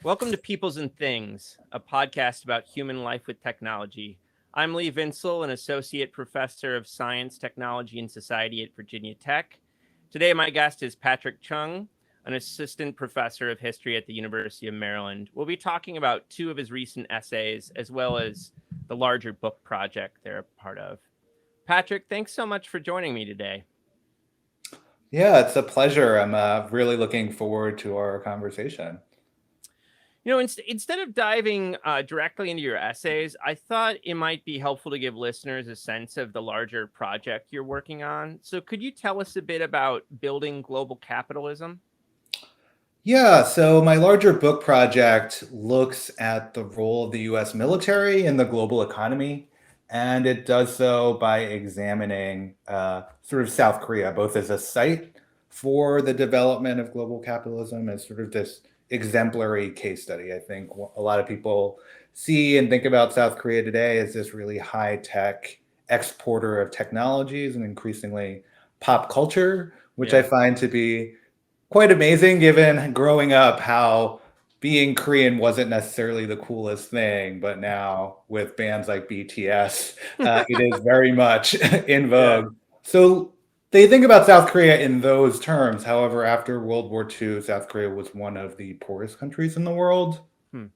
Welcome to Peoples and Things, a podcast about human life with technology. I'm Lee Vinsel, an associate professor of science, technology, and society at Virginia Tech. Today, my guest is Patrick Chung, an assistant professor of history at the University of Maryland. We'll be talking about two of his recent essays, as well as the larger book project they're a part of. Patrick, thanks so much for joining me today. Yeah, it's a pleasure. I'm really looking forward to our conversation. Instead of diving directly into your essays, I thought it might be helpful to give listeners a sense of the larger project you're working on. So, could you tell us a bit about building global capitalism? Yeah, so my larger book project looks at the role of the US military in the global economy, and it does so by examining sort of South Korea, both as a site for the development of global capitalism as sort of this exemplary case study. I think a lot of people see and think about South Korea today as this really high tech exporter of technologies and increasingly pop culture, which I Yeah. find to be quite amazing given growing up how being Korean wasn't necessarily the coolest thing, but now with bands like BTS, it is very much in Yeah. vogue. So they think about South Korea in those terms. However, after World War II, South Korea was one of the poorest countries in the world. Hmm.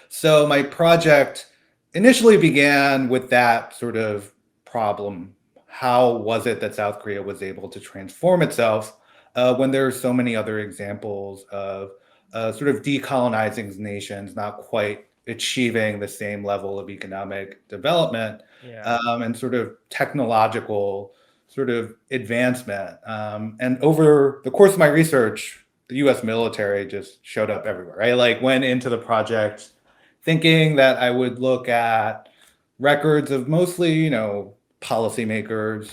So my project initially began with that sort of problem. How was it that South Korea was able to transform itself when there are so many other examples of sort of decolonizing nations not quite achieving the same level of economic development Yeah. and sort of technological sort of advancement. And over the course of my research, the US military just showed up everywhere. I like went into the project thinking that I would look at records of mostly, policymakers,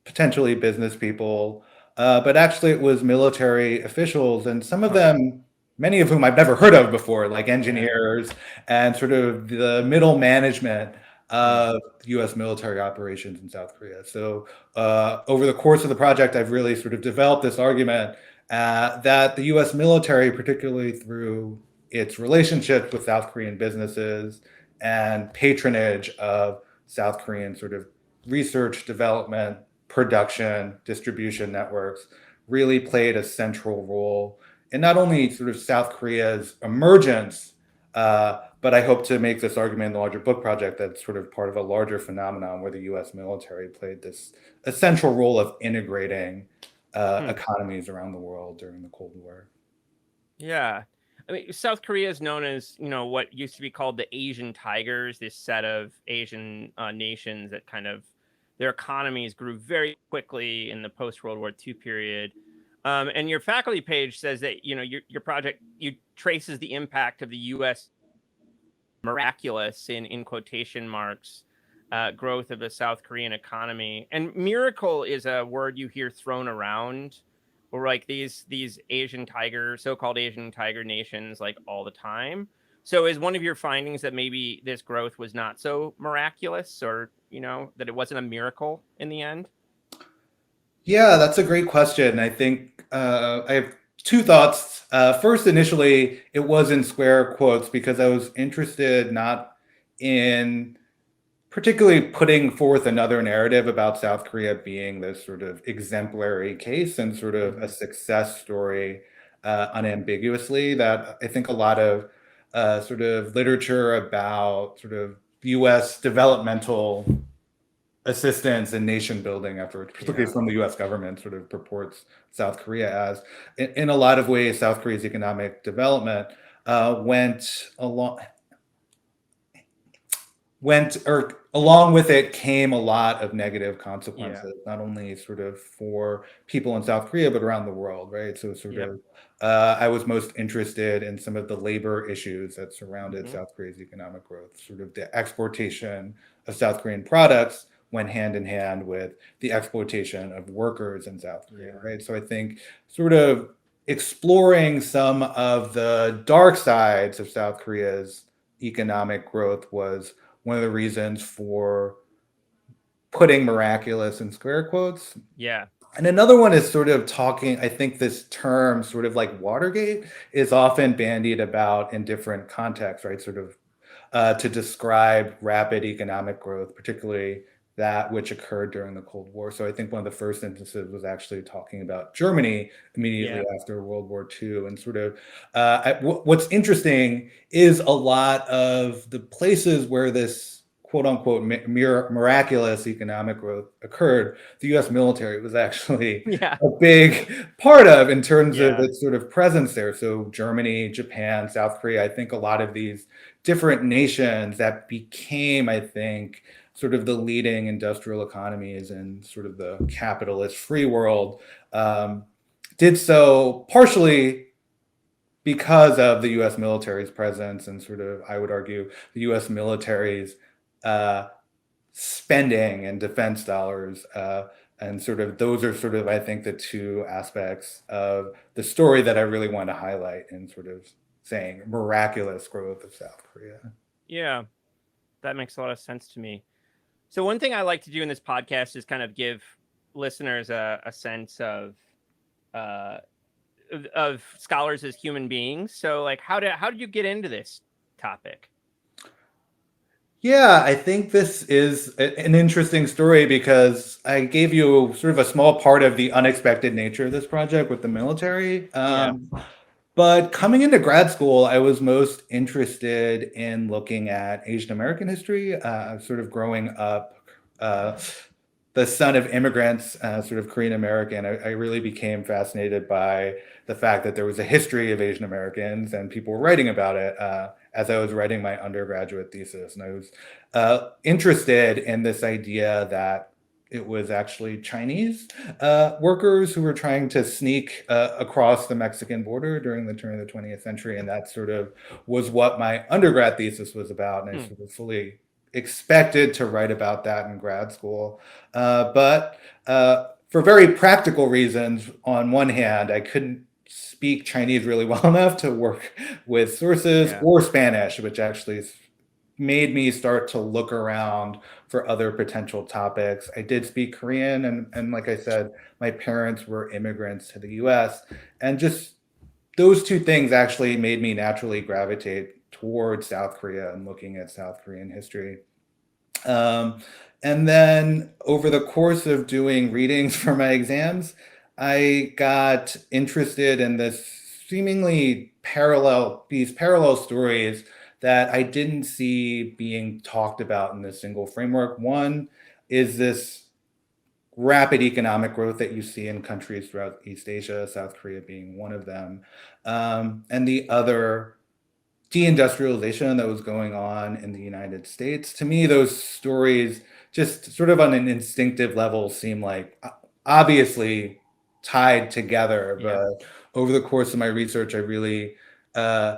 potentially business people, but actually it was military officials and some of Huh. them, many of whom I've never heard of before, like Yeah. engineers and sort of the middle management Hmm. of US military operations in South Korea. So over the course of the project, I've really sort of developed this argument that the US military, particularly through its relationships with South Korean businesses and patronage of South Korean sort of research, development, production, distribution networks, really played a central role in not only sort of South Korea's emergence, but I hope to make this argument in the larger book project that's sort of part of a larger phenomenon where the US military played this essential role of integrating Hmm. economies around the world during the Cold War. Yeah. I mean, South Korea is known as, what used to be called the Asian Tigers, this set of Asian nations that kind of their economies grew very quickly in the post World War II period. And your faculty page says that, your project, you traces the impact of the U.S. miraculous in quotation marks growth of the South Korean economy. And miracle is a word you hear thrown around, or like these Asian tiger, so-called Asian tiger nations, like all the time. So is one of your findings that maybe this growth was not so miraculous, or that it wasn't a miracle in the end? Yeah, that's a great question. I think I have two thoughts. First, initially, it was in square quotes because I was interested not in particularly putting forth another narrative about South Korea being this sort of exemplary case and sort of a Hmm. success story unambiguously. That I think a lot of sort of literature about sort of US developmental assistance and nation building efforts, particularly Yeah. from the US government, sort of purports South Korea as. In a lot of ways, South Korea's economic development went along went or along with it came a lot of negative Yeah. consequences, not only sort of for people in South Korea, but around the world, right? So sort Yep. of, I was most interested in some of the labor issues that surrounded Hmm. South Korea's economic growth. Sort of the exportation of South Korean products went hand in hand with the exploitation of workers in South Korea, Yeah. right? So I think sort of exploring some of the dark sides of South Korea's economic growth was one of the reasons for putting miraculous in square quotes. Yeah. And another one is sort of talking, I think this term, sort of like Watergate, is often bandied about in different contexts, right? Sort of to describe rapid economic growth, particularly that which occurred during the Cold War. So I think one of the first instances was actually talking about Germany immediately Yeah. after World War II. And sort of what's interesting is a lot of the places where this quote unquote miraculous economic growth occurred, the US military was actually Yeah. a big part of in terms of Yeah. its sort of presence there. So Germany, Japan, South Korea, I think a lot of these different nations that became, I think, sort of the leading industrial economies in sort of the capitalist free world, um, did so partially because of the US military's presence and sort of, I would argue, the US military's uh, spending and defense dollars. And sort of those are sort of, I think, the two aspects of the story that I really want to highlight in sort of saying miraculous growth of South Korea. Yeah. That makes a lot of sense to me. So one thing I like to do in this podcast is kind of give listeners a sense uh, of scholars as human beings. So like how did you get into this topic? Yeah, I think this is an interesting story because I gave you sort of a small part of the unexpected nature of this project with the military. Yeah. But coming into grad school, I was most interested in looking at Asian American history, sort of growing up. Uh, the son of immigrants, sort of Korean American, I really became fascinated by the fact that there was a history of Asian Americans and people were writing about it as I was writing my undergraduate thesis. And I was interested in this idea that it was actually Chinese workers who were trying to sneak across the Mexican border during the turn of the 20th century. And that sort of was what my undergrad thesis was about. And I Hmm. sort of fully expected to write about that in grad school. But for very practical reasons, on one hand, I couldn't speak Chinese really well enough to work with sources Yeah. or Spanish, which actually made me start to look around for other potential topics. I did speak Korean, and like I said, my parents were immigrants to the US. And just those two things actually made me naturally gravitate towards South Korea and looking at South Korean history. Um, and then over the course of doing readings for my exams, I got interested in this these parallel stories that I didn't see being talked about in this single framework. One is this rapid economic growth that you see in countries throughout East Asia, South Korea being one of them. And the other deindustrialization that was going on in the United States. To me, those stories just sort of on an instinctive level seem like obviously tied together. Yeah. But over the course of my research, I really uh,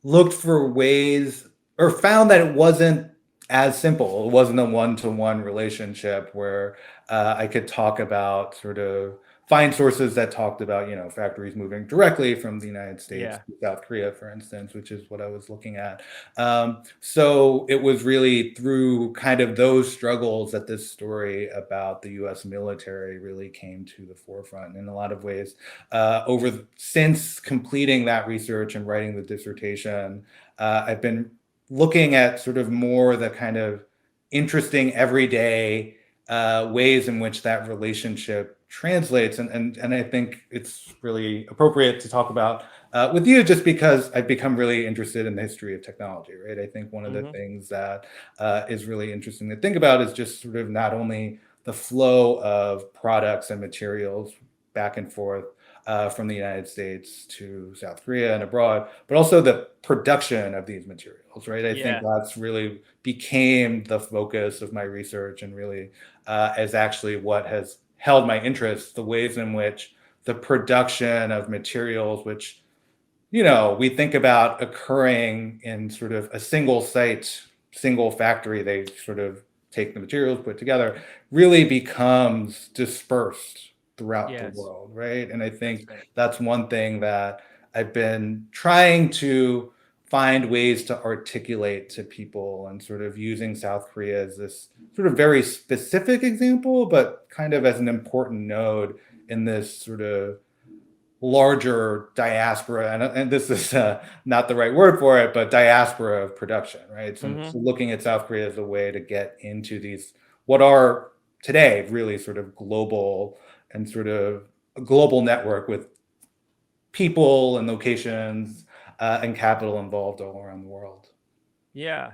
looked for ways or found that it wasn't as simple. It wasn't a one-to-one relationship where I could talk about sort of find sources that talked about, factories moving directly from the United States Yeah. to South Korea, for instance, which is what I was looking at. So it was really through kind of those struggles that this story about the US military really came to the forefront in a lot of ways. Since completing that research and writing the dissertation, I've been looking at sort of more the kind of interesting everyday ways in which that relationship translates, and I think it's really appropriate to talk about with you just because I've become really interested in the history of technology, right? I think one of the Hmm. things that is really interesting to think about is just sort of not only the flow of products and materials back and forth from the United States to South Korea and abroad, but also the production of these materials, right? I think Yeah. that's really became the focus of my research and really is actually what has held my interest, the ways in which the production of materials, which, we think about occurring in sort of a single site, single factory, they sort of take the materials, put together, really becomes dispersed throughout the Yes. world, right? And I That's think right. that's one thing that I've been trying to find ways to articulate to people, and sort of using South Korea as this sort of very specific example, but kind of as an important node in this sort of larger diaspora, and this is not the right word for it, but diaspora of production, right? So looking at South Korea as a way to get into these, what are today really sort of global, and sort of a global network with people and locations and capital involved all around the world. Yeah.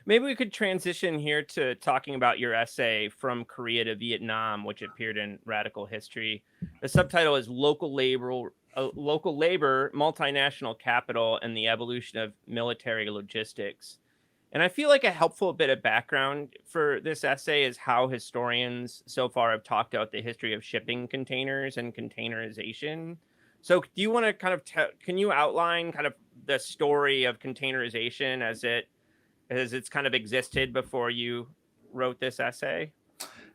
Maybe we could transition here to talking about your essay From Korea to Vietnam, which appeared in Radical History. The subtitle is Local Labor, Multinational Capital, and the Evolution of Military Logistics. And I feel like a helpful bit of background for this essay is how historians so far have talked about the history of shipping containers and containerization. So do you want to kind of can you outline kind of the story of containerization as it's kind of existed before you wrote this essay?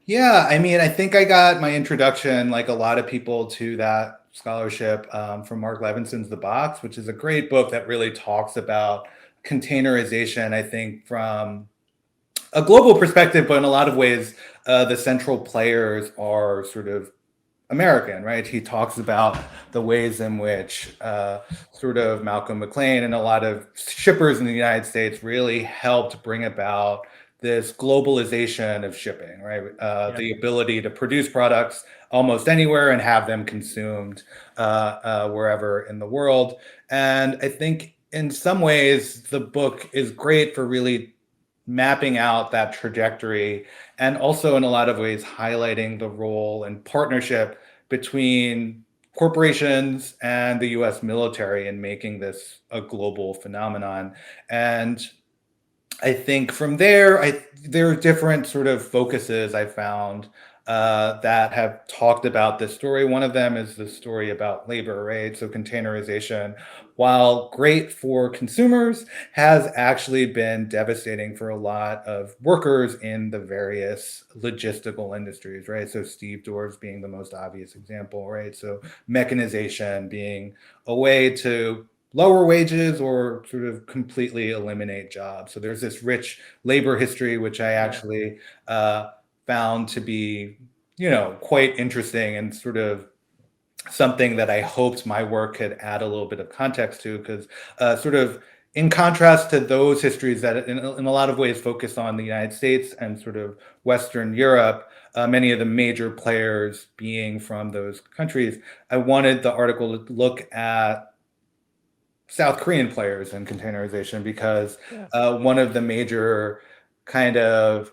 Yeah, I mean, I think I got my introduction, like a lot of people, to that scholarship from Mark Levinson's The Box, which is a great book that really talks about containerization, I think, from a global perspective, but in a lot of ways, the central players are sort of American, right? He talks about the ways in which sort of Malcolm McLean and a lot of shippers in the United States really helped bring about this globalization of shipping, right? The ability to produce products almost anywhere and have them consumed wherever in the world. And I think in some ways, the book is great for really mapping out that trajectory, and also in a lot of ways highlighting the role and partnership between corporations and the US military in making this a global phenomenon. And I think from there, there are different sort of focuses I found that have talked about this story. One of them is the story about labor, right? So containerization, while great for consumers, has actually been devastating for a lot of workers in the various logistical industries, right? So stevedores being the most obvious example, right? So mechanization being a way to lower wages or sort of completely eliminate jobs. So there's this rich labor history, which I actually found to be, quite interesting, and sort of something that I hoped my work could add a little bit of context to, because sort of in contrast to those histories that in a lot of ways focus on the United States and sort of Western Europe, many of the major players being from those countries, I wanted the article to look at South Korean players in containerization, because one of the major kind of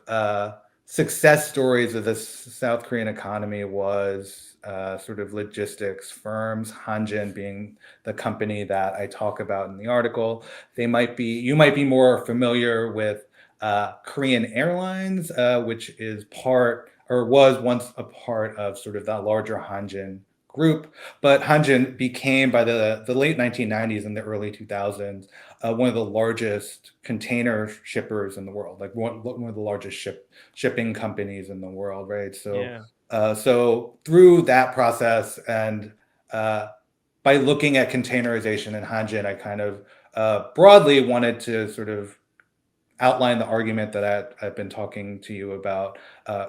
success stories of the South Korean economy was sort of logistics firms, Hanjin being the company that I talk about in the article. You might be more familiar with Korean Airlines, which is part, or was once a part of, sort of that larger Hanjin group. But Hanjin became, by the late 1990s and the early 2000s, one of the largest container shippers in the world, like one of the largest shipping companies in the world, right? So, so through that process, and by looking at containerization in Hanjin, I kind of broadly wanted to sort of outline the argument that I've been talking to you about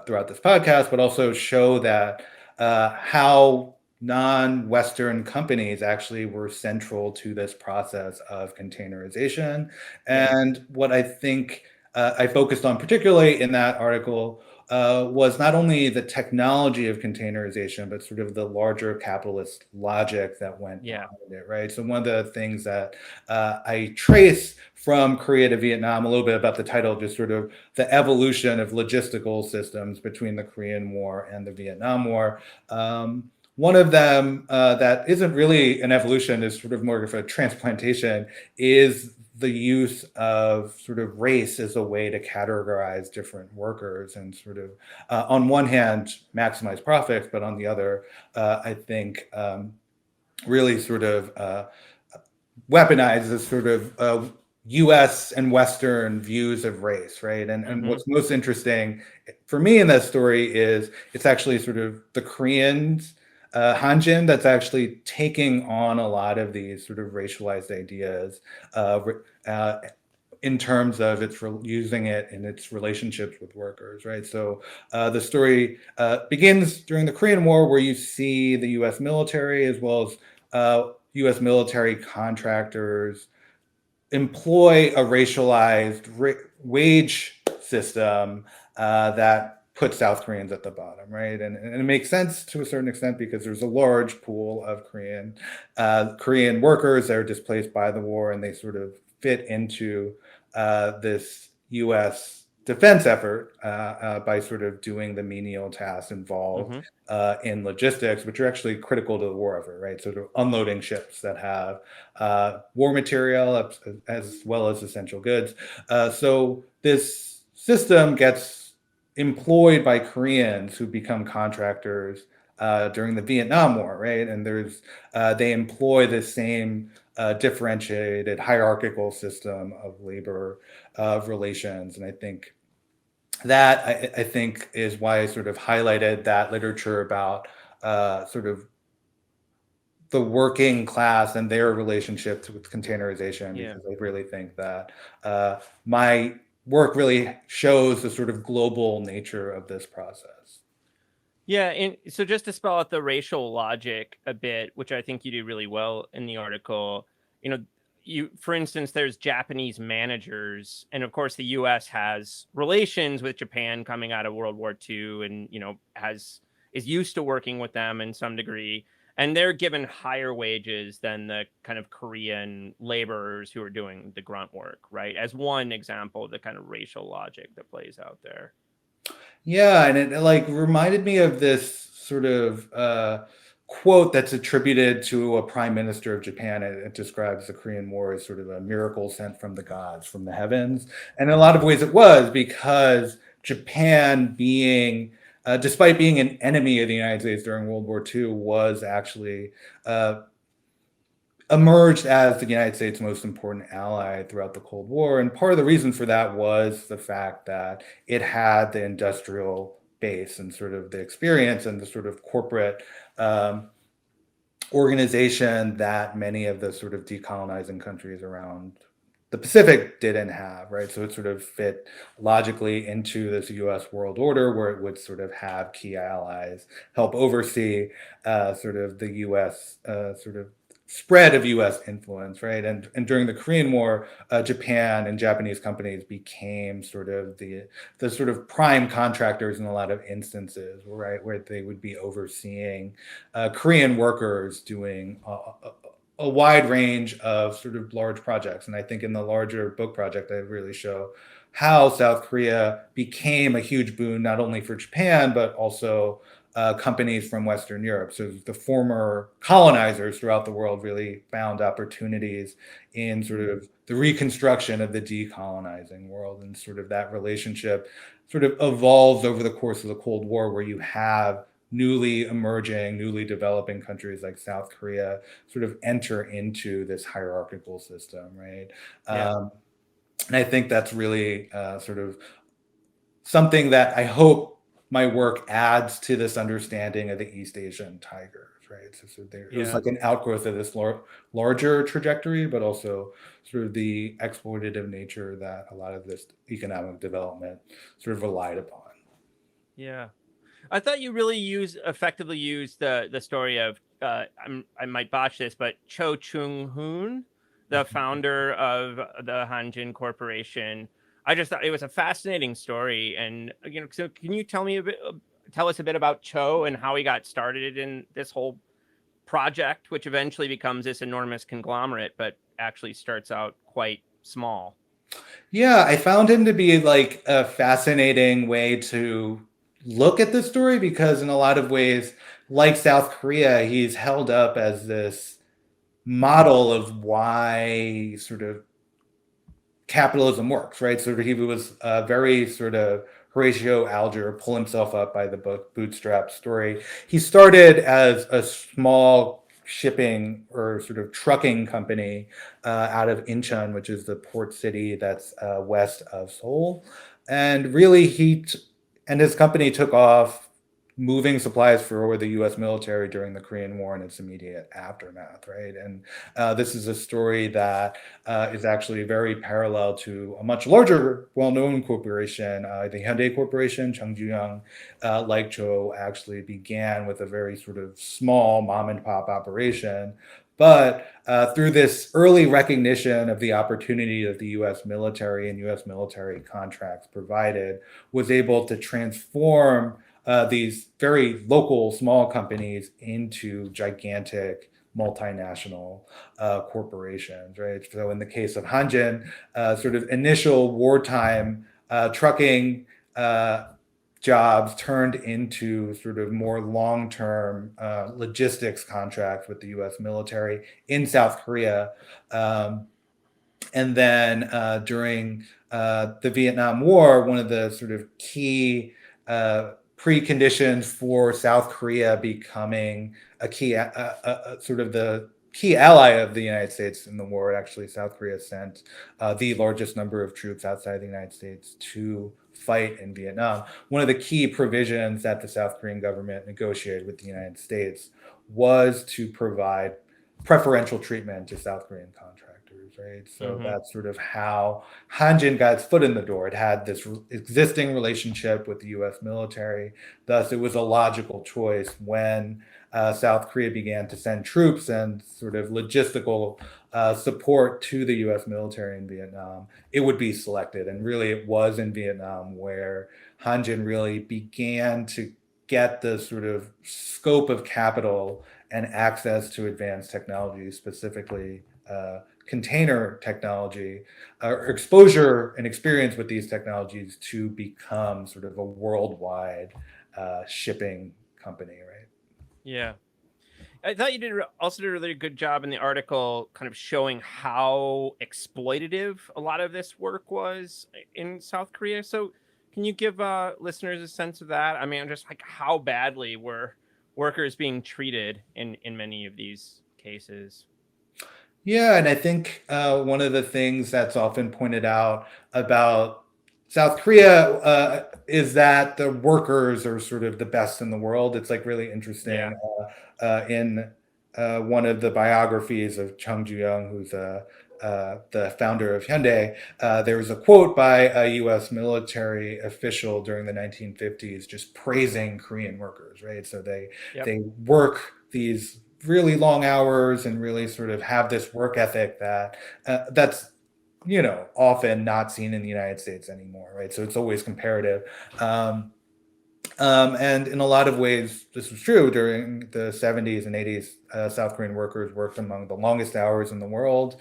throughout this podcast, but also show that how non-Western companies actually were central to this process of containerization. And what I think I focused on particularly in that article was not only the technology of containerization, but sort of the larger capitalist logic that went behind it, right? So one of the things that I trace from Korea to Vietnam, a little bit about the title, just sort of the evolution of logistical systems between the Korean War and the Vietnam War. One of them that isn't really an evolution, is sort of more of a transplantation, is the use of sort of race as a way to categorize different workers, and sort of, on one hand, maximize profits, but on the other, I think, really sort of weaponize this sort of US and Western views of race, right? And what's most interesting for me in that story is it's actually sort of the Koreans Hanjin that's actually taking on a lot of these sort of racialized ideas uh, in terms of using it in its relationships with workers, right? So the story begins during the Korean War, where you see the U.S. military as well as U.S. military contractors employ a racialized wage system that puts South Koreans at the bottom, right? And it makes sense to a certain extent because there's a large pool of Korean workers that are displaced by the war, and they sort of fit into this U.S. defense effort by sort of doing the menial tasks involved Mm-hmm. in logistics, which are actually critical to the war effort, right? So unloading ships that have war material as well as essential goods. So this system gets employed by Koreans who become contractors during the Vietnam War, right? And they employ the same differentiated hierarchical system of labor relations, and I think I think is why I sort of highlighted that literature about sort of the working class and their relationships with containerization, Yeah. because I really think that my work really shows the sort of global nature of this process. Yeah, and so just to spell out the racial logic a bit, which I think you do really well in the article, you know, for instance, there's Japanese managers, and of course the US has relations with Japan coming out of World War II, and is used to working with them in some degree, and they're given higher wages than the kind of Korean laborers who are doing the grunt work, right? As one example of the kind of racial logic that plays out there. Yeah, and it like reminded me of this sort of quote that's attributed to a prime minister of Japan. It describes the Korean War as sort of a miracle sent from the gods, from the heavens. And in a lot of ways it was, because Japan despite being an enemy of the United States during World War II, was actually emerged as the United States' most important ally throughout the Cold War. And part of the reason for that was the fact that it had the industrial base and sort of the experience and the sort of corporate organization that many of the sort of decolonizing countries around the Pacific didn't have, right? So it sort of fit logically into this US world order, where it would sort of have key allies help oversee sort of the US sort of spread of US influence, right? And during the Korean War, Japan and Japanese companies became sort of the sort of prime contractors in a lot of instances, right? Where they would be overseeing Korean workers doing a wide range of sort of large projects. And I think in the larger book project, I really show how South Korea became a huge boon, not only for Japan, but also companies from Western Europe. So the former colonizers throughout the world really found opportunities in sort of the reconstruction of the decolonizing world, and sort of that relationship sort of evolves over the course of the Cold War, where you have newly emerging, newly developing countries like South Korea sort of enter into this hierarchical system, right? Yeah. And I think that's really sort of something that I hope my work adds to this understanding of the East Asian tigers, right? It was Yeah. like an outgrowth of this larger trajectory, but also sort of the exploitative nature that a lot of this economic development sort of relied upon. Yeah. I thought you really effectively used the story of I might botch this, but Cho Chunghoon, the founder of the Hanjin Corporation. I just thought it was a fascinating story, and so can you tell us a bit about Cho and how he got started in this whole project, which eventually becomes this enormous conglomerate, but actually starts out quite small. Yeah, I found him to be like a fascinating way to look at the story, because in a lot of ways, like South Korea, he's held up as this model of why sort of capitalism works, right? So he was very sort of Horatio Alger, pull himself up by the bootstrap story. He started as a small shipping or sort of trucking company out of Incheon, which is the port city that's west of Seoul. And really, and his company took off moving supplies for the U.S. military during the Korean War and its immediate aftermath, right? And this is a story that is actually very parallel to a much larger, well-known corporation, the Hyundai Corporation. Chung, like Cho, actually began with a very sort of small mom and pop operation. But through this early recognition of the opportunity that the U.S. military and U.S. military contracts provided, was able to transform these very local small companies into gigantic multinational corporations, right? So in the case of Hanjin, sort of initial wartime trucking jobs turned into sort of more long-term logistics contracts with the U.S. military in South Korea. And then during the Vietnam War, one of the sort of key preconditions for South Korea becoming a key, sort of the key ally of the United States in the war. Actually, South Korea sent the largest number of troops outside the United States to fight in Vietnam. One of the key provisions that the South Korean government negotiated with the United States was to provide preferential treatment to South Korean contractors, right? So that's sort of how Hanjin got its foot in the door. It had this existing relationship with the US military. Thus, it was a logical choice when South Korea began to send troops and sort of logistical support to the US military in Vietnam, it would be selected. And really, it was in Vietnam where Hanjin really began to get the sort of scope of capital and access to advanced technology, specifically container technology, or exposure and experience with these technologies to become sort of a worldwide shipping company, right? Yeah. I thought you also did a really good job in the article kind of showing how exploitative a lot of this work was in South Korea. So can you give listeners a sense of that? I mean, just like how badly were workers being treated in many of these cases? Yeah, and I think one of the things that's often pointed out about South Korea is that the workers are sort of the best in the world. It's like really Yeah. interesting in one of the biographies of Chung who's the founder of Hyundai. There was a quote by a U.S. military official during the 1950s just praising Korean workers, right? So Yep. they work these really long hours and really sort of have this work ethic that's often not seen in the United States anymore, right? So it's always comparative. And in a lot of ways, this was true during the 70s and 80s. South Korean workers worked among the longest hours in the world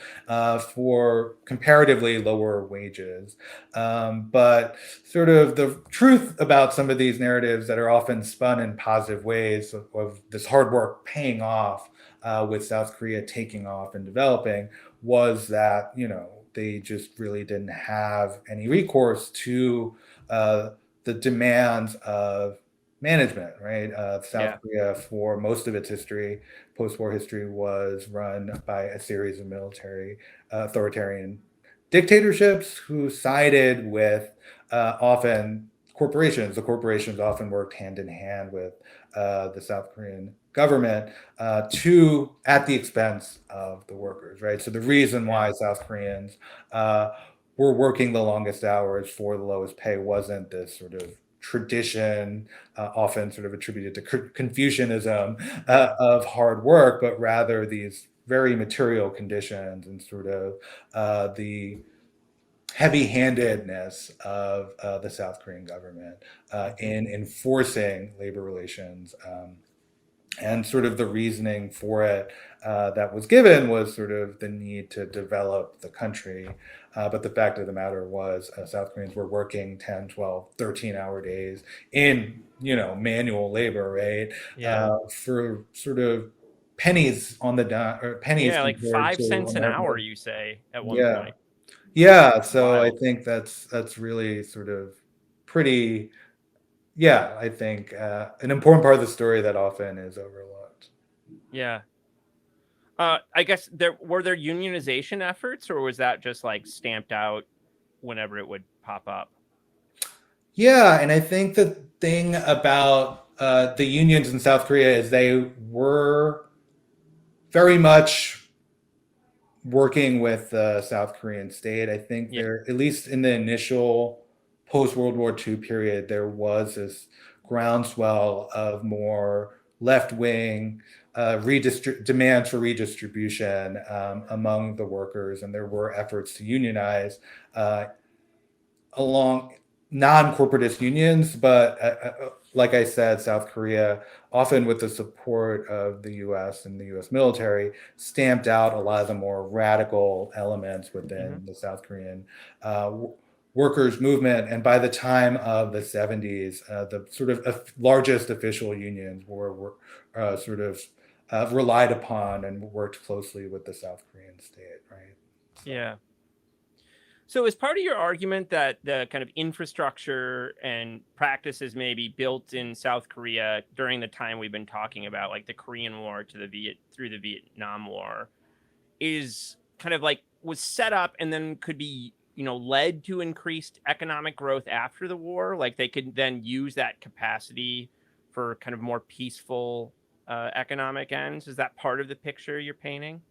for comparatively lower wages. But sort of the truth about some of these narratives that are often spun in positive ways of this hard work paying off with South Korea taking off and developing was that, they just really didn't have any recourse to the demands of management, right? South Yeah. Korea, for most of its history, post-war history, was run by a series of military authoritarian dictatorships who sided with often corporations. The corporations often worked hand in hand with the South Korean government at the expense of the workers, right? So the reason Yeah. why South Koreans were working the longest hours for the lowest pay wasn't this sort of tradition, often sort of attributed to Confucianism Yeah. of hard work, but rather these very material conditions and sort of the heavy-handedness of the South Korean government in enforcing labor relations. And sort of the reasoning for it that was given was sort of the need to develop the country. But the fact of the matter was South Koreans were working 10, 12, 13-hour days in, manual labor, right? Yeah. For sort of pennies on the dime, or pennies Yeah, like compared five to cents an hour, American. you say at one Yeah. point. Yeah. So I Wild. think that's really sort of pretty, yeah, I think an important part of the story that often is overlooked. Yeah. I guess there unionization efforts, or was that just like stamped out whenever it would pop up? Yeah, and I think the thing about the unions in South Korea is they were very much working with the South Korean state. I think Yeah. there, at least in the initial post World War II period, there was this groundswell of more left wing demands for redistribution among the workers, and there were efforts to unionize uh, along non-corporatist unions, but like I said, South Korea, often with the support of the U.S. and the U.S. military, stamped out a lot of the more radical elements Hmm. within the South Korean uh, workers' movement. And by the time of the 70s, the sort of largest official unions were sort of relied upon and worked closely with the South Korean state, right? So. Yeah. So, is part of your argument that the kind of infrastructure and practices maybe built in South Korea during the time we've been talking about, like the Korean War to through the Vietnam War, is kind of like was set up and then could be led to increased economic growth after the war? Like they could then use that capacity for kind of more peaceful economic ends. Is that part of the picture you're painting?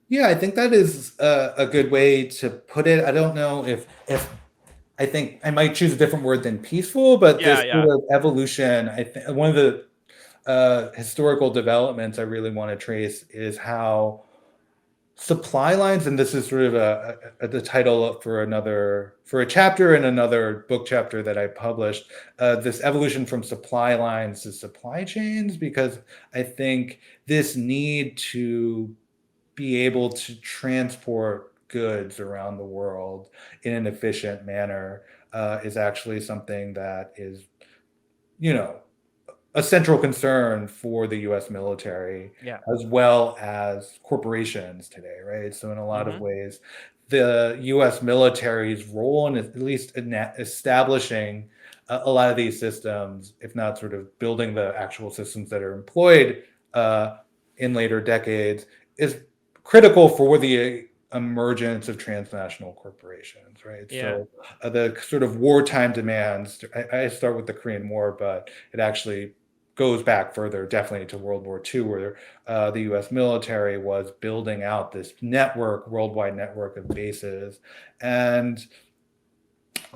Yeah, I think that is a good way to put it. I don't know if I think I might choose a different word than peaceful, but Yeah, this yeah, sort of evolution. I think one of the historical developments I really want to trace is how supply lines, and this is sort of the title for a chapter in another book chapter that I published. This evolution from supply lines to supply chains, because I think this need to be able to transport goods around the world in an efficient manner is actually something that is, you know, a central concern for the US military yeah. as well as corporations today, right? So, in a lot of Hmm. ways, the US military's role in at least in establishing a lot of these systems, if not sort of building the actual systems that are employed uh, in later decades, is critical for the emergence of transnational corporations, right? Yeah. So, the sort of wartime demands, I start with the Korean War, but it actually goes back further, definitely to World War II, where the U.S. military was building out this network, worldwide network of bases, and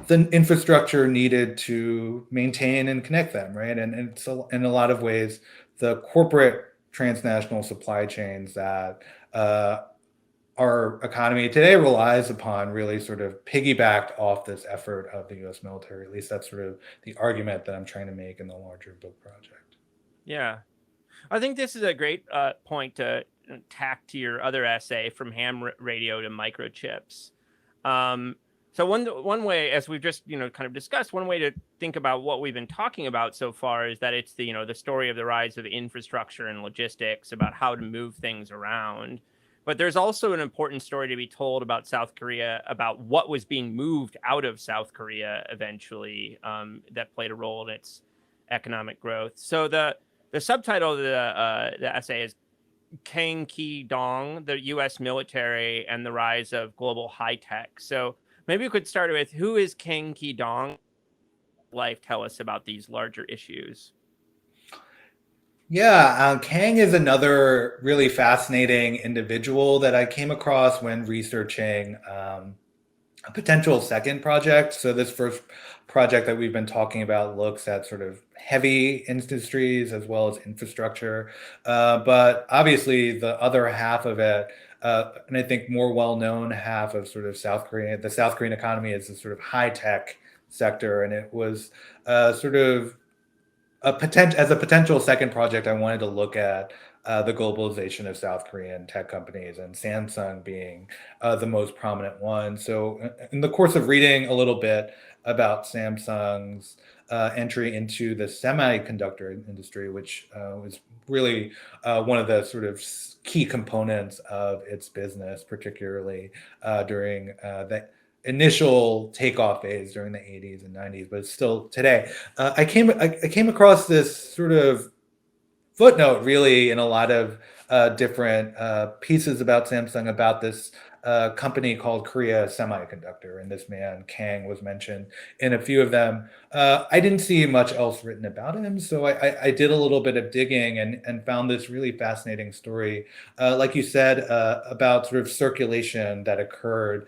the infrastructure needed to maintain and connect them, right? And so, in a lot of ways, the corporate transnational supply chains that our economy today relies upon really sort of piggybacked off this effort of the U.S. military. At least that's sort of the argument that I'm trying to make in the larger book project. Yeah. I think this is a great point to tack to your other essay, from radio to microchips. Um, so one way, as we've just kind of discussed, one way to think about what we've been talking about so far is that it's the story of the rise of infrastructure and logistics, about how to move things around. But there's also an important story to be told about South Korea, about what was being moved out of South Korea eventually, that played a role in its economic growth. So the subtitle of the essay is Kang Ki Dong, the U.S. military and the rise of global high tech. So maybe we could start with, who is Kang Ki Dong? Life tell us about these larger issues. Yeah, Kang is another really fascinating individual that I came across when researching a potential second project. So, this first project that we've been talking about looks at sort of heavy industries as well as infrastructure. But obviously, the other half of it, and I think more well known half of sort of South Korea, the South Korean economy is this sort of high tech sector. And it was sort of as a potential second project, I wanted to look at the globalization of South Korean tech companies, and Samsung being the most prominent one. So, in the course of reading a little bit about Samsung's entry into the semiconductor industry, which was really one of the sort of key components of its business, particularly during the initial takeoff phase during the 80s and 90s, but still today. I came across this sort of footnote really in a lot of different pieces about Samsung about this a company called Korea Semiconductor, and this man Kang was mentioned in a few of them. I didn't see much else written about him, so I did a little bit of digging and found this really fascinating story, like you said, about sort of circulation that occurred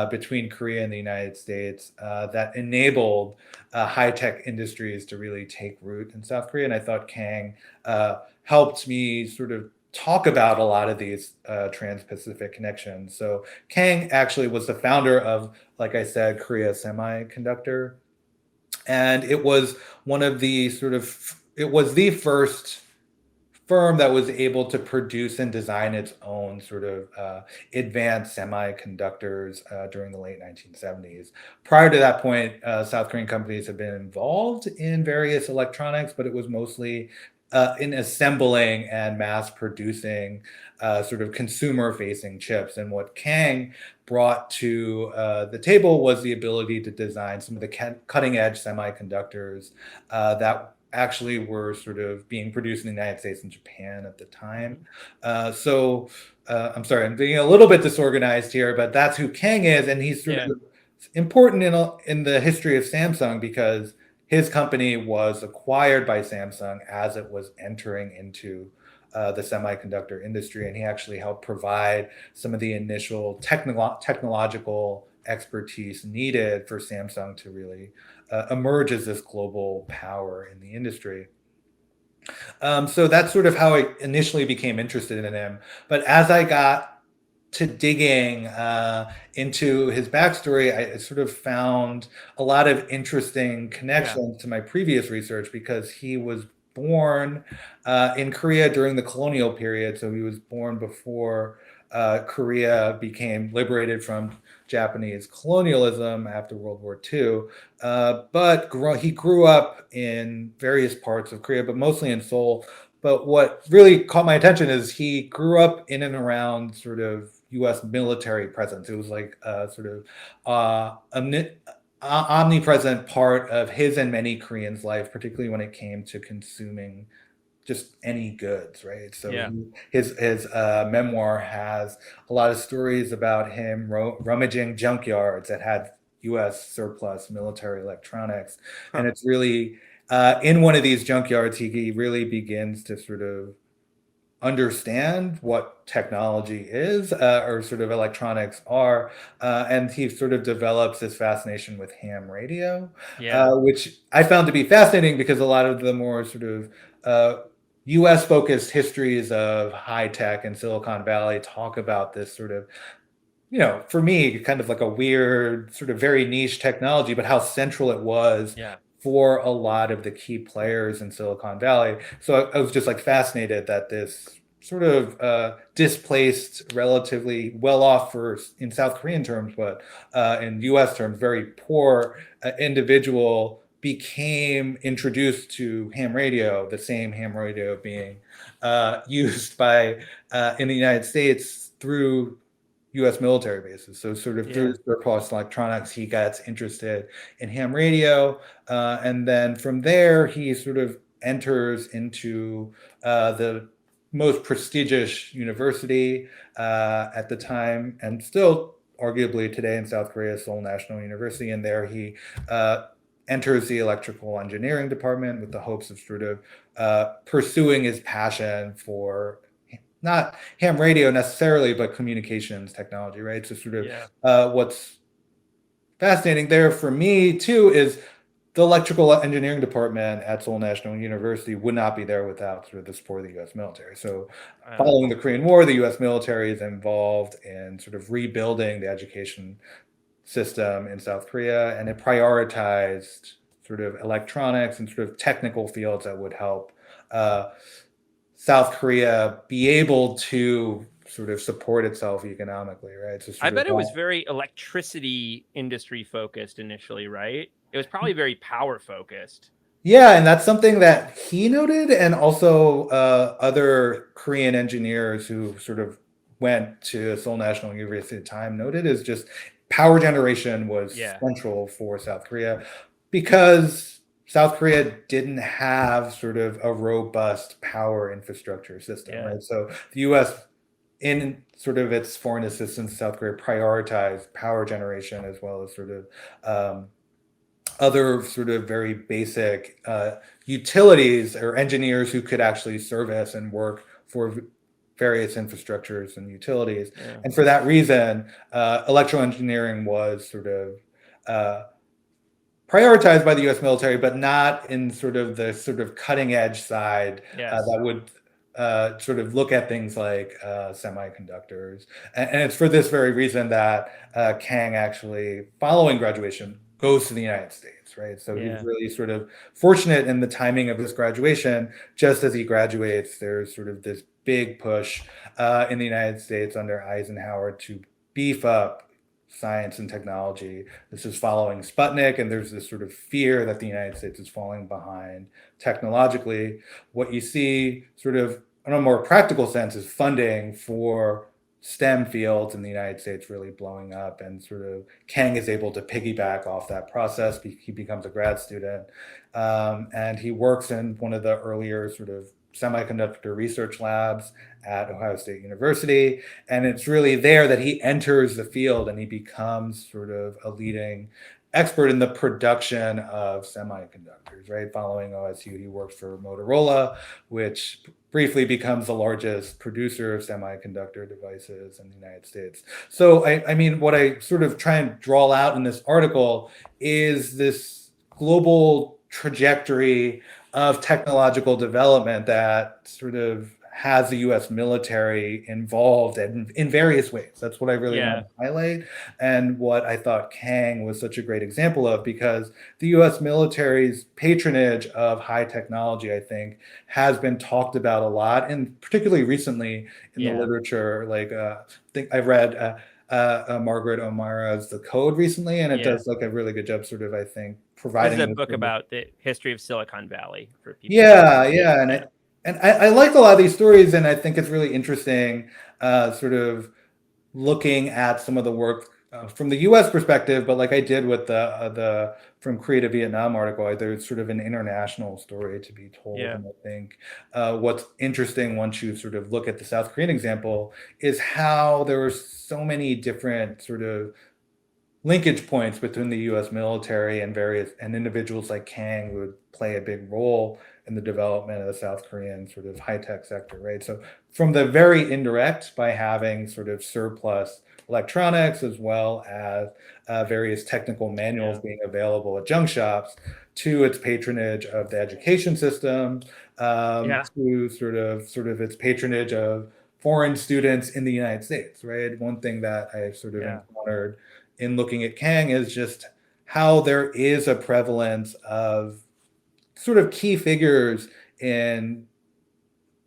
between Korea and the United States that enabled high-tech industries to really take root in South Korea. And I thought Kang helped me sort of talk about a lot of these trans-Pacific connections. So Kang actually was the founder of, like I said, Korea Semiconductor, and it was one of the sort of it was the first firm that was able to produce and design its own sort of advanced semiconductors during the late 1970s. Prior to that point, South Korean companies have been involved in various electronics, but it was mostly in assembling and mass producing sort of consumer facing chips. And what Kang brought to the table was the ability to design some of the cutting edge semiconductors that actually were sort of being produced in the United States and Japan at the time. I'm sorry, I'm being a little bit disorganized here, but that's who Kang is, and he's sort Yeah. of important in the history of Samsung because his company was acquired by Samsung as it was entering into the semiconductor industry, and he actually helped provide some of the initial technological expertise needed for Samsung to really emerge as this global power in the industry. So that's sort of how I initially became interested in him. But as I got to digging into his backstory, I sort of found a lot of interesting Yeah. connections to my previous research because he was born in Korea during the colonial period. So he was born before Korea became liberated from Japanese colonialism after World War II. But he grew up in various parts of Korea, but mostly in Seoul. But what really caught my attention is he grew up in and around sort of U.S. military presence. It was like sort of omnipresent part of his and many Koreans' life, particularly when it came to consuming just any goods, right? So Yeah. his memoir has a lot of stories about him rummaging junkyards that had U.S. surplus military electronics, Huh. and it's really in one of these junkyards he really begins to sort of understand what technology is or sort of electronics are. And he sort of develops this fascination with ham radio, Yeah. which I found to be fascinating because a lot of the more sort of US focused histories of high tech and Silicon Valley talk about this sort of, for me, kind of like a weird, sort of very niche technology, but how central it was Yeah. for a lot of the key players in Silicon Valley. So I was just like fascinated that this sort of displaced, relatively well off for in South Korean terms, but in US terms, very poor individual became introduced to ham radio, the same ham radio being used by in the United States through US military bases. So sort of through Yeah. surplus electronics, he gets interested in ham radio. And then from there, he sort of enters into the most prestigious university at the time, and still arguably today in South Korea, Seoul National University. And there he enters the electrical engineering department with the hopes of sort of pursuing his passion for not ham radio necessarily, but communications technology, right? So sort of Yeah. what's fascinating there for me too is the electrical engineering department at Seoul National University would not be there without sort of the support of the U.S. military. So Uh, following the Korean War, the U.S. military is involved in sort of rebuilding the education system in South Korea, and it prioritized sort of electronics and sort of technical fields that would help uh, South Korea be able to sort of support itself economically, right? So I sort of bet it was very electricity industry focused initially, right? It was probably very power focused. yeah, and that's something that he noted, and also other Korean engineers who sort of went to Seoul National University at the time noted is just power generation was Yeah. central for South Korea because South Korea didn't have sort of a robust power infrastructure system, Yeah. right? So the U.S. in sort of its foreign assistance to South Korea, prioritized power generation as well as sort of other sort of very basic utilities or engineers who could actually service and work for various infrastructures and utilities. Yeah. And for that reason, electrical engineering was sort of prioritized by the U.S. military, but not in sort of the sort of cutting edge side Yes. that would sort of look at things like semiconductors. And it's for this very reason that Kang actually, following graduation, goes to the United States, right? So he's Yeah. really sort of fortunate in the timing of his graduation. Just as he graduates, there's sort of this big push in the United States under Eisenhower to beef up science and technology. This is following Sputnik, and there's this sort of fear that the United States is falling behind technologically. What you see, sort of in a more practical sense, is funding for STEM fields in the United States really blowing up, and sort of Kang is able to piggyback off that process. He becomes a grad student, and he works in one of the earlier sort of semiconductor research labs at Ohio State University. And it's really there that he enters the field and he becomes sort of a leading expert in the production of semiconductors, right? Following OSU, he works for Motorola, which briefly becomes the largest producer of semiconductor devices in the United States. So, I mean, what I sort of try and draw out in this article is this global trajectory of technological development that sort of has the US military involved in various ways. That's what I really want Yeah. to highlight, and what I thought Kang was such a great example of, because the US military's patronage of high technology, I think, has been talked about a lot, and particularly recently in the Yeah. literature. Like, I think I read Margaret O'Mara's The Code recently, and it Yeah. does like a really good job, sort of, I think, This is providing a this book sort of. about the history of Silicon Valley for people who Yeah, don't. yeah, Yeah. and I like a lot of these stories, and I think it's really interesting, sort of looking at some of the work from the U.S. perspective. But like I did with the From Korea to Vietnam article, there's sort of an international story to be told, Yeah. and I think what's interesting once you sort of look at the South Korean example is how there were so many different sort of linkage points between the U.S. military and various and individuals like Kang would play a big role in the development of the South Korean sort of high tech sector, right? So from the very indirect, by having sort of surplus electronics as well as various technical manuals Yeah. being available at junk shops, to its patronage of the education system, Yeah. to sort of its patronage of foreign students in the United States, right? One thing that I sort of Yeah. encountered in looking at Kang is just how there is a prevalence of sort of key figures in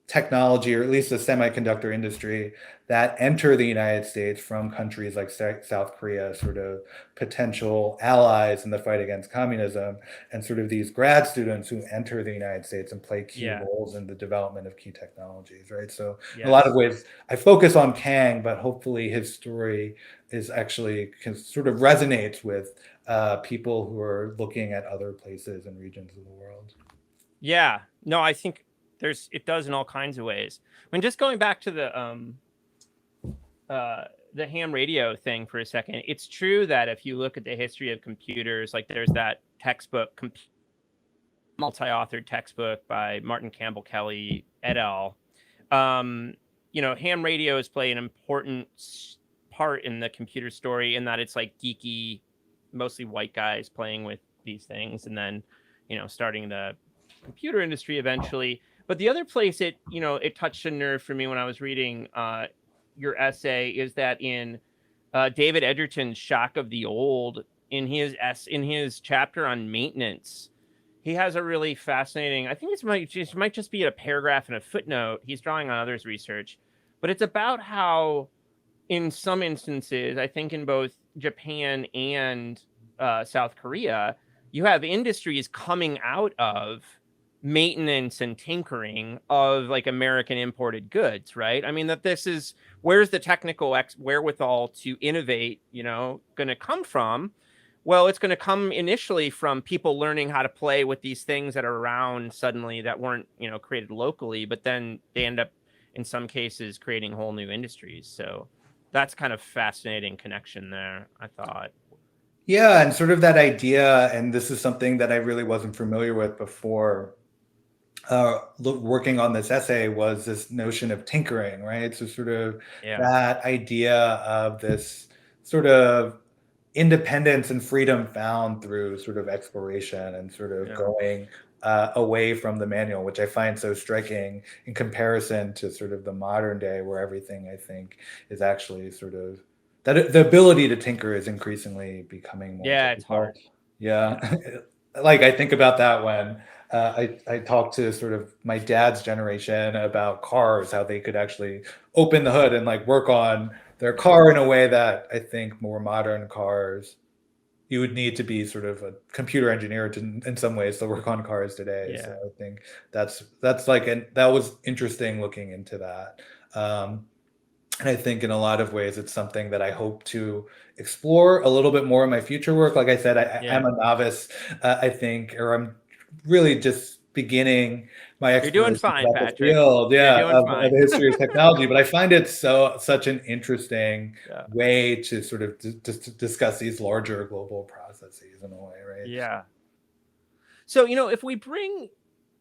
technology, or at least the semiconductor industry, that enter the United States from countries like South Korea, sort of potential allies in the fight against communism, and sort of these grad students who enter the United States and play key Yeah. roles in the development of key technologies, right? So in a lot of Yes. ways, I focus on Kang, but hopefully his story is actually sort of resonates with people who are looking at other places and regions of the world. Yeah. No, I think it does in all kinds of ways. I mean, just going back to the ham radio thing for a second, it's true that if you look at the history of computers, like there's that textbook, multi-authored textbook by Martin Campbell Kelly et al. Ham radios play an important part in the computer story, in that it's like geeky, mostly white guys playing with these things, and then, starting the computer industry eventually. But the other place it touched a nerve for me when I was reading your essay is that in David Edgerton's Shock of the Old, in his chapter on maintenance, he has a really fascinating, I think it might just be a paragraph and a footnote. He's drawing on others' research, but it's about how in some instances, I think in both Japan and South Korea, you have industries coming out of maintenance and tinkering of like American imported goods, right? I mean, that this is where's the technical wherewithal to innovate, going to come from? Well, it's going to come initially from people learning how to play with these things that are around suddenly that weren't, created locally, but then they end up in some cases creating whole new industries. So that's kind of fascinating connection there, I thought. Yeah, and sort of that idea, and this is something that I really wasn't familiar with before working on this essay, was this notion of tinkering, right? So sort of Yeah. that idea of this sort of independence and freedom found through sort of exploration and sort of Yeah. going away from the manual, which I find so striking in comparison to sort of the modern day, where everything, I think, is actually sort of that the ability to tinker is increasingly becoming more Yeah, it's difficult. hard. Yeah. Yeah. Like I think about that when I talked to sort of my dad's generation about cars, how they could actually open the hood and like work on their Yeah. car in a way that I think more modern cars, you would need to be sort of a computer engineer to, in some ways, to work on cars today. So Yeah. I think that's like, and that was interesting looking into that. And I think in a lot of ways, it's something that I hope to explore a little bit more in my future work. Like I said, I'm Yeah. a novice, I think, or I'm really just beginning my You're doing exploration fine, about the Patrick. field, You're yeah, doing of fine. the history of technology. But I find it such an interesting Yeah. way to sort of discuss these larger global processes in a way, right? Yeah. So, if we bring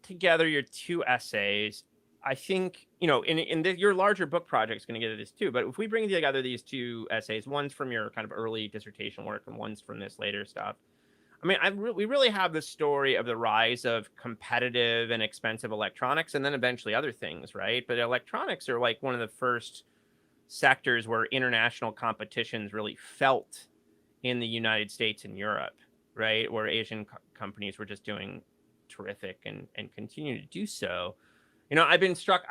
together your two essays, I think, your larger book project is going to get at this too. But if we bring together these two essays, one's from your kind of early dissertation work and one's from this later stuff. I mean, we really have the story of the rise of competitive and expensive electronics and then eventually other things, right? But electronics are like one of the first sectors where international competitions really felt in the United States and Europe, right? Where Asian companies were just doing terrific and continue to do so. I've been struck.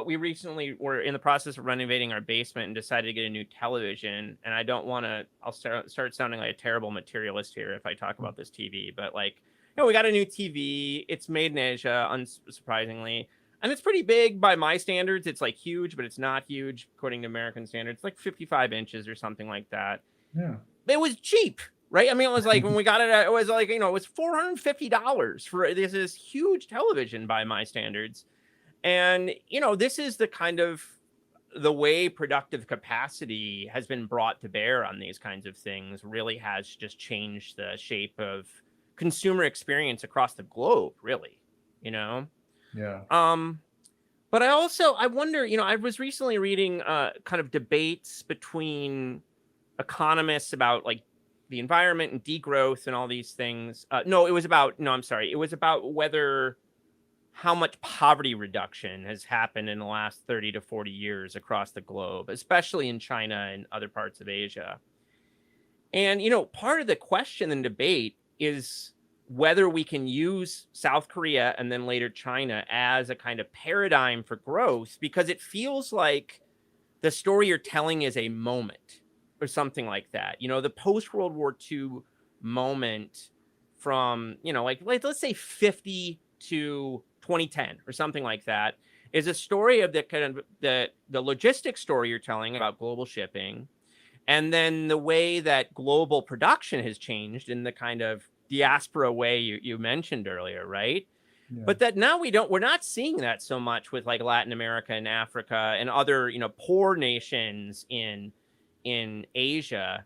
We recently were in the process of renovating our basement and decided to get a new television. And I don't want to. I'll start sounding like a terrible materialist here if I talk about this TV. But like, we got a new TV. It's made in Asia, unsurprisingly, and it's pretty big by my standards. It's like huge, but it's not huge according to American standards. Like 55 inches or something like that. Yeah. It was cheap, right? I mean, it was like when we got it, it was like it was $450 for this huge television by my standards. And, this is the kind of the way productive capacity has been brought to bear on these kinds of things really has just changed the shape of consumer experience across the globe, really, Yeah. But I wonder, I was recently reading kind of debates between economists about like the environment and degrowth and all these things. It was about whether how much poverty reduction has happened in the last 30 to 40 years across the globe, especially in China and other parts of Asia. And, part of the question and debate is whether we can use South Korea and then later China as a kind of paradigm for growth, because it feels like the story you're telling is a moment or something like that. The post World War II moment from, like let's say 50 to 2010 or something like that is a story of the kind of the logistics story you're telling about global shipping, and then the way that global production has changed in the kind of diaspora way you mentioned earlier, right? Yeah. But that now we're not seeing that so much with like Latin America and Africa and other poor nations in Asia,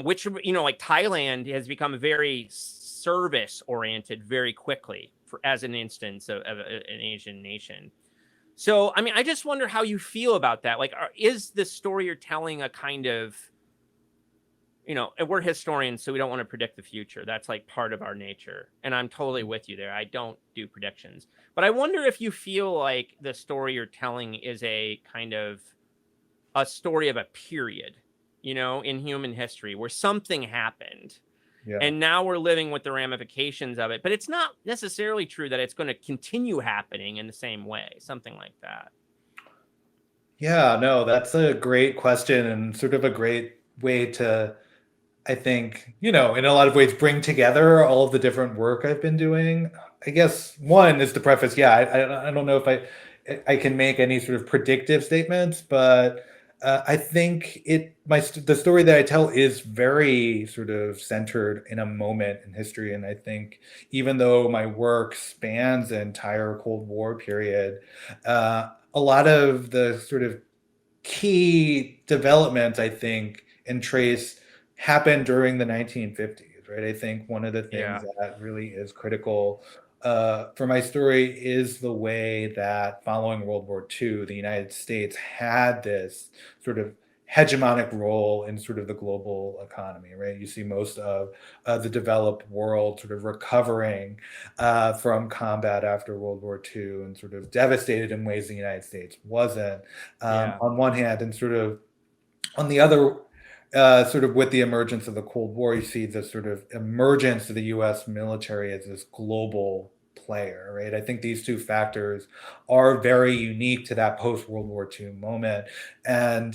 which like Thailand has become very service oriented very quickly as an instance of an Asian nation. So I mean, I just wonder how you feel about that. Like, is the story you're telling a kind of and we're historians, so we don't want to predict the future. That's like part of our nature. And I'm totally with you there. I don't do predictions. But I wonder if you feel like the story you're telling is a kind of a story of a period, in human history where something happened. Yeah. And now we're living with the ramifications of it. But it's not necessarily true that it's going to continue happening in the same way, something like that. Yeah, no, that's a great question and sort of a great way to, I think, in a lot of ways, bring together all of the different work I've been doing. I guess one is to preface, yeah, I don't know if I can make any sort of predictive statements, but I think the story that I tell is very sort of centered in a moment in history, and I think even though my work spans the entire Cold War period, a lot of the sort of key developments, I think, and trace happened during the 1950s, right? I think one of the things Yeah. that really is critical for my story is the way that following World War II, the United States had this sort of hegemonic role in sort of the global economy, right? You see most of the developed world sort of recovering from combat after World War II and sort of devastated in ways the United States wasn't Yeah. on one hand, and sort of on the other, sort of with the emergence of the Cold War, you see the sort of emergence of the U.S. military as this global player, right? I think these two factors are very unique to that post World War II moment, and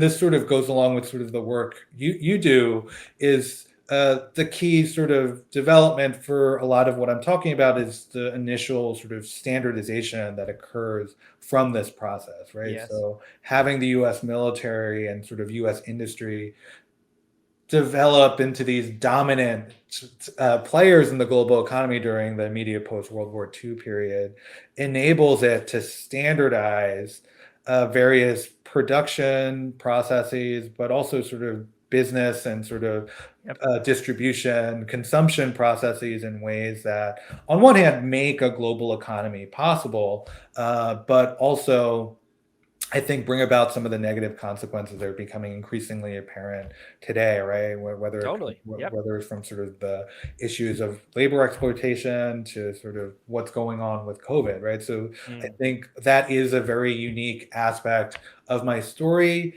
this sort of goes along with sort of the work you do is. The key sort of development for a lot of what I'm talking about is the initial sort of standardization that occurs from this process, right? Yes. So having the US military and sort of US industry develop into these dominant players in the global economy during the immediate post World War II period enables it to standardize various production processes, but also sort of business and sort of Yep. distribution, consumption processes in ways that, on one hand, make a global economy possible, but also I think bring about some of the negative consequences that are becoming increasingly apparent today, right? Totally. Yep. Whether it's from sort of the issues of labor exploitation to sort of what's going on with COVID, right? So I Mm. think that is a very unique aspect of my story.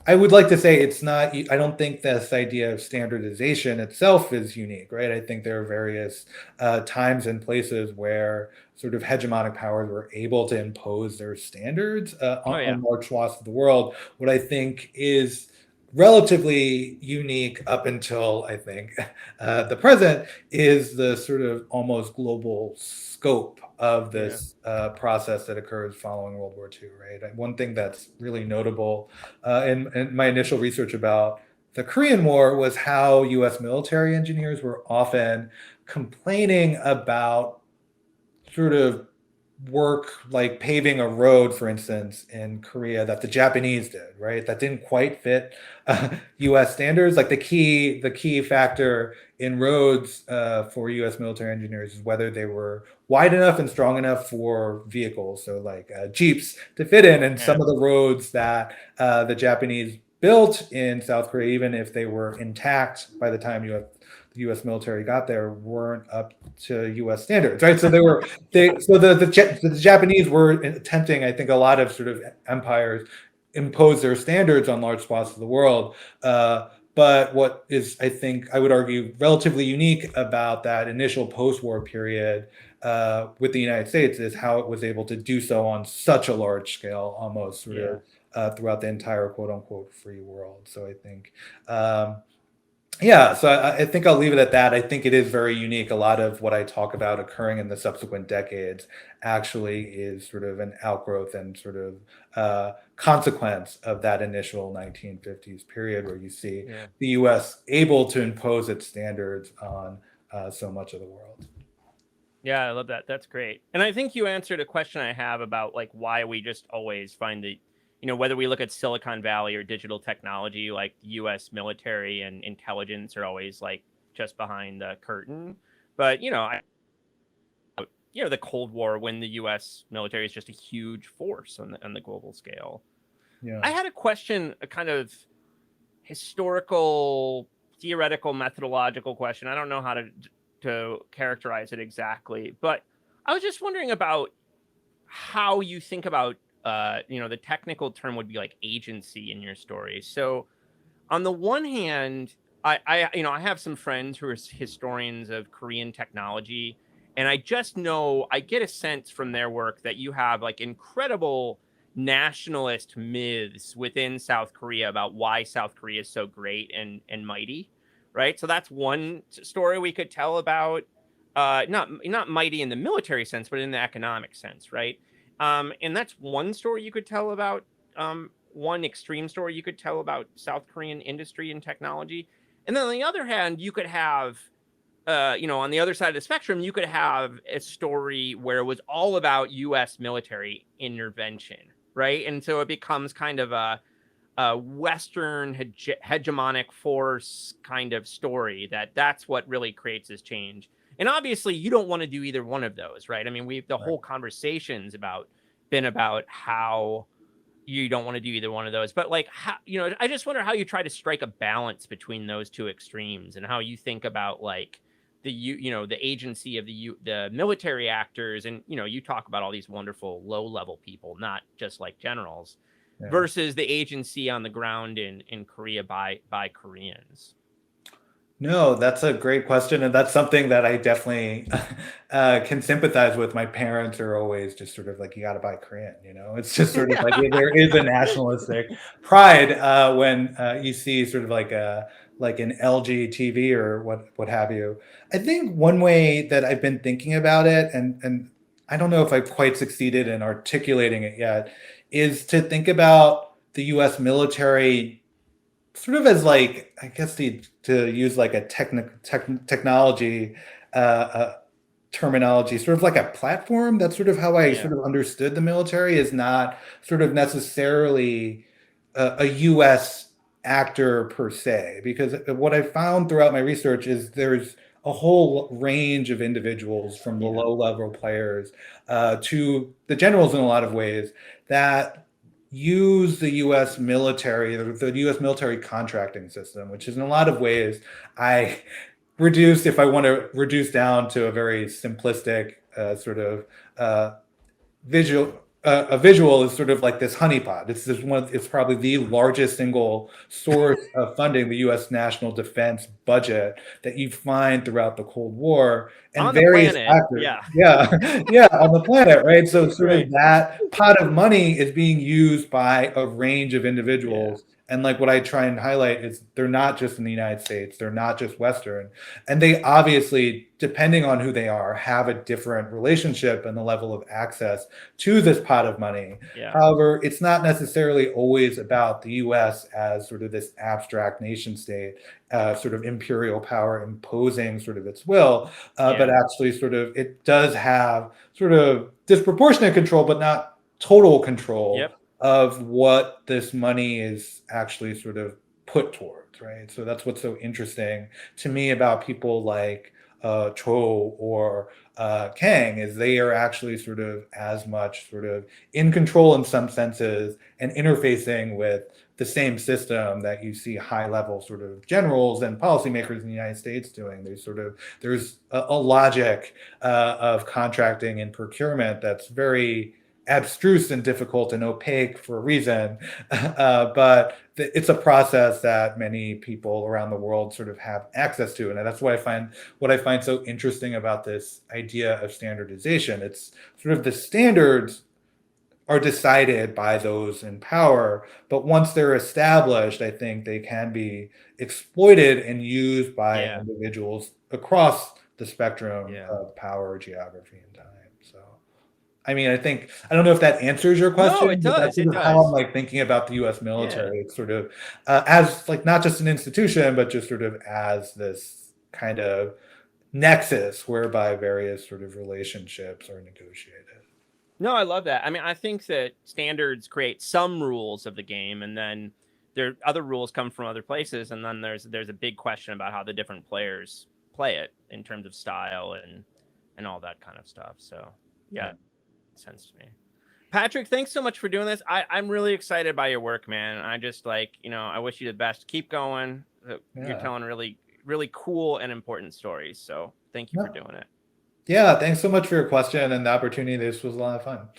I would like to say it's not, I don't think this idea of standardization itself is unique, right? I think there are various times and places where sort of hegemonic powers were able to impose their standards Oh yeah. on large swaths of the world. What I think is relatively unique up until I think the present is the sort of almost global scope of Yeah. this process that occurs following World War II, right? One thing that's really notable in my initial research about the Korean War was how US military engineers were often complaining about sort of work like paving a road, for instance, in Korea that the Japanese did, right? That didn't quite fit U.S. standards. Like the key factor in roads for U.S. military engineers is whether they were wide enough and strong enough for vehicles, so like jeeps to fit in. And Yeah. some of the roads that the Japanese built in South Korea, even if they were intact by the time the U.S. military got there, weren't up to U.S. standards, right? So Yeah. the Japanese were attempting, I think, a lot of sort of empires impose their standards on large swaths of the world. But what is, I think, I would argue, relatively unique about that initial post-war period with the United States is how it was able to do so on such a large scale, almost sort Yeah. of throughout the entire quote unquote free world. So I think yeah, so I think I'll leave it at that. I think it is very unique. A lot of what I talk about occurring in the subsequent decades actually is sort of an outgrowth and sort of consequence of that initial 1950s period where you see Yeah. the US able to impose its standards on so much of the world. Yeah, I love that. That's great. And I think you answered a question I have about like why we just always find the, whether we look at Silicon Valley or digital technology, like US military and intelligence are always like just behind the curtain. But, the Cold War when the US military is just a huge force on the global scale. Yeah. I had a question, a kind of historical, theoretical, methodological question. I don't know how to characterize it exactly, but I was just wondering about how you think about the technical term would be like agency in your story. So on the one hand, I have some friends who are historians of Korean technology, and I just know I get a sense from their work that you have like incredible nationalist myths within South Korea about why South Korea is so great and mighty, right? So that's one story we could tell about not mighty in the military sense, but in the economic sense, right? And that's one story you could tell about one extreme story you could tell about South Korean industry and technology. And then on the other hand, you could have, on the other side of the spectrum, you could have a story where it was all about U.S. military intervention, right? And so it becomes kind of a Western hegemonic force kind of story that's what really creates this change. And obviously, you don't want to do either one of those, right? I mean, the whole conversation's been about how you don't want to do either one of those, but like how, I just wonder how you try to strike a balance between those two extremes and how you think about like the agency of the military actors, and you talk about all these wonderful low level people, not just like generals, versus the agency on the ground in Korea by Koreans. No, that's a great question, and that's something that I definitely can sympathize with. My parents are always just sort of like, "You got to buy Korean," you know. It's just sort of like there is a nationalistic pride when you see sort of like an LG TV or what have you. I think one way that I've been thinking about it, and I don't know if I've quite succeeded in articulating it yet, is to think about the U.S. military sort of as like, I guess to use like a technology terminology, sort of like a platform. That's sort of how I sort of understood the military, is not sort of necessarily a U.S. actor per se, because what I found throughout my research is there's a whole range of individuals, from the low level players to the generals in a lot of ways, that use the U.S. military, the U.S. military contracting system, which is in a lot of ways, if I want to reduce down to a very simplistic sort of visual. A visual is sort of like this honeypot. It's probably the largest single source of funding, the U.S. national defense budget, that you find throughout the Cold War, and on the various planet. actors. Yeah, on the planet, right? So sort of that pot of money is being used by a range of individuals. And like what I try and highlight is they're not just in the United States, they're not just Western, and they obviously, depending on who they are, have a different relationship and the level of access to this pot of money. However, it's not necessarily always about the US as sort of this abstract nation state, sort of imperial power imposing sort of its will, but actually sort of it does have sort of disproportionate control, but not total control of what this money is actually sort of put towards, right? So that's what's so interesting to me about people like Cho or Kang, is they are actually sort of as much sort of in control in some senses and interfacing with the same system that you see high level sort of generals and policymakers in the United States doing. There's a logic of contracting and procurement that's very abstruse and difficult and opaque for a reason, but it's a process that many people around the world sort of have access to, and that's what I find so interesting about this idea of standardization. It's sort of the standards are decided by those in power, but once they're established, I think they can be exploited and used by individuals across the spectrum of power, geography, and time. So I mean, I don't know if that answers your question. No, it but does. that's sort of how I'm like thinking about the U.S. military. It's sort of as like not just an institution, but just sort of as this kind of nexus whereby various sort of relationships are negotiated. No, I love that. I mean, I think that standards create some rules of the game, and then other rules come from other places, and then there's a big question about how the different players play it in terms of style and all that kind of stuff. So sense to me. Patrick, thanks so much for doing this. I'm really excited by your work, man. I just I wish you the best. Keep going. You're telling really, really cool and important stories. So thank you for doing it. Yeah, thanks so much for your question and the opportunity. This was a lot of fun.